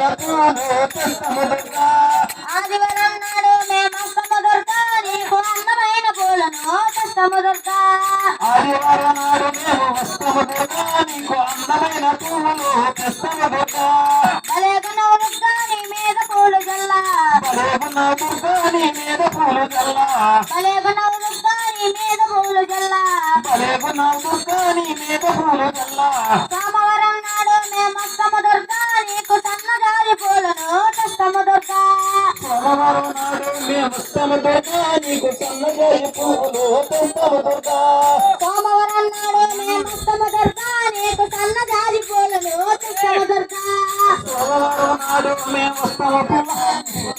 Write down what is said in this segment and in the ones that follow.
అందమైన పూలు తెస్తాము దుర్గా. ఆదివారం నాడు మేమొస్తాము దుర్గా నీకు అందమైన పూలను తెస్తాము దుర్గా. ఆదివారం నాడు మేము వస్తాము దుర్గా నీకు అందమైన పూలు తెస్తాము దుర్గా. భలేగున్నావు దుర్గా నీ మీద పూలు జల్లా. భలేగున్నావు దుర్గా నీ మీద పూలు జల్లా. భలేగున్నావు దుర్గా నీ మీద పూలు జల్లా. భలేగున్నావు దుర్గా నీ మీద పూలు జల్లా. సోమవారం నాడు మేమొస్తాము దుర్గా నీకు సన్నజాజి పూలను తెస్తాము దుర్గా. సోమవారం నాడు మేము వస్తాము దుర్గా నీకు సన్నజాజి పూలు తెస్తాము దుర్గా. సోమవారం నాడు మేమొస్తాము దుర్గా నీకు సన్నజాజి పూలను తెస్తాము దుర్గా. సోమవారం నాడు మేము వస్తాము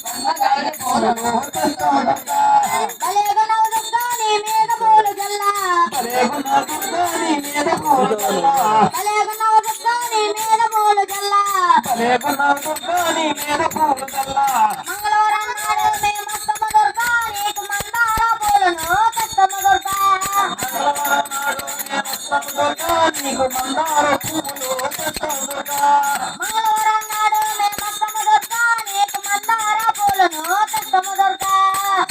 సన్నజాజి పూలను తెస్తాము దుర్గా. భలేగున్నావు దుర్గా నీ మీద పూలు జల్లా. భలేగున్నావు దుర్గా నీ మీద పూలు జల్లా. భలేగున్నావు దుర్గా నీ మీద పూలు జల్లా. భలేగున్నావు దుర్గా నీ మీద పూలు జల్లా. మంగళవారం నాడు మేమొస్తాము దుర్గా నీకు మందార పూలను తెస్తాము దుర్గా. మంగళవారం నాడు మేము వస్తాము దుర్గా నీకు మందార పూలు తెస్తాము దుర్గా. మంగళవారం నాడు మేమొస్తాము దుర్గా నీకు మందార పూలను తెస్తాము దుర్గా.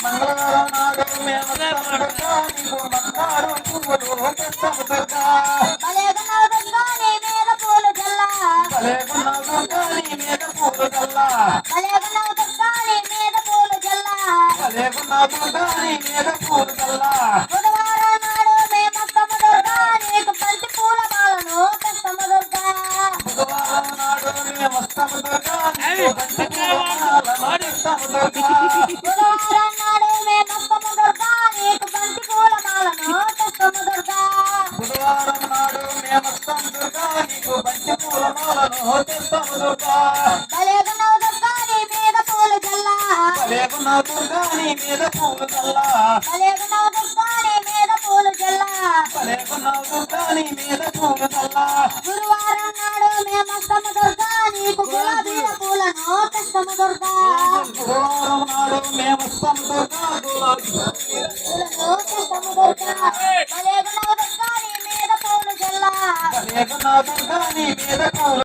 మంగళవారం నాడు మేము వస్తాము దుర్గా నీకు మందార పూలు తెస్తాము దుర్గా. భలేగున్నావు దుర్గా నీ మీద పూలు జల్లా. భలేగున్నావు దుర్గా నీ మీద పూలు జల్లా. భలేగున్నావు దుర్గా నీ మీద పూలు జల్లా. భలేగున్నావు దుర్గా నీ మీద పూలు జల్లా. బుధవారం నాడు మేమొస్తాము దుర్గా నీకు బంతి పూల మాలను తెస్తాము దుర్గా. బుధవారం నాడు మేము వస్తాము దుర్గా నీకు బంతి పూల మాలను తెస్తాము దుర్గా. బుధవారం నాడు మేమొస్తాము దుర్గా నీకు బంతి పూల మాలను తెస్తాము దుర్గా. బుధవారం నాడు మేము వస్తాము దుర్గా నీకు బంతి పూల మాలను తెస్తాము దుర్గా. భలేగున్నావు దుర్గా నీ మీద పూలు జల్లా. భలేగున్నావు దుర్గా నీ మీద పూలు జల్లా. భలేగున్నావు దుర్గా నీ మీద పూలు జల్లా. భలేగున్నావు దుర్గా నీ మీద పూలు జల్లా. గురువారం నాడు మేమొస్తాము దుర్గా నీకు గులాబీల పూలను తెస్తాము దుర్గా. గురువారం నాడు మేము వస్తాము దుర్గా గులాబీ పూలను తెస్తాము దుర్గా. భలేగున్నావు దుర్గా నీ మీద పూలు జల్లా. భలేగున్నావు దుర్గా నీ మీద పూలు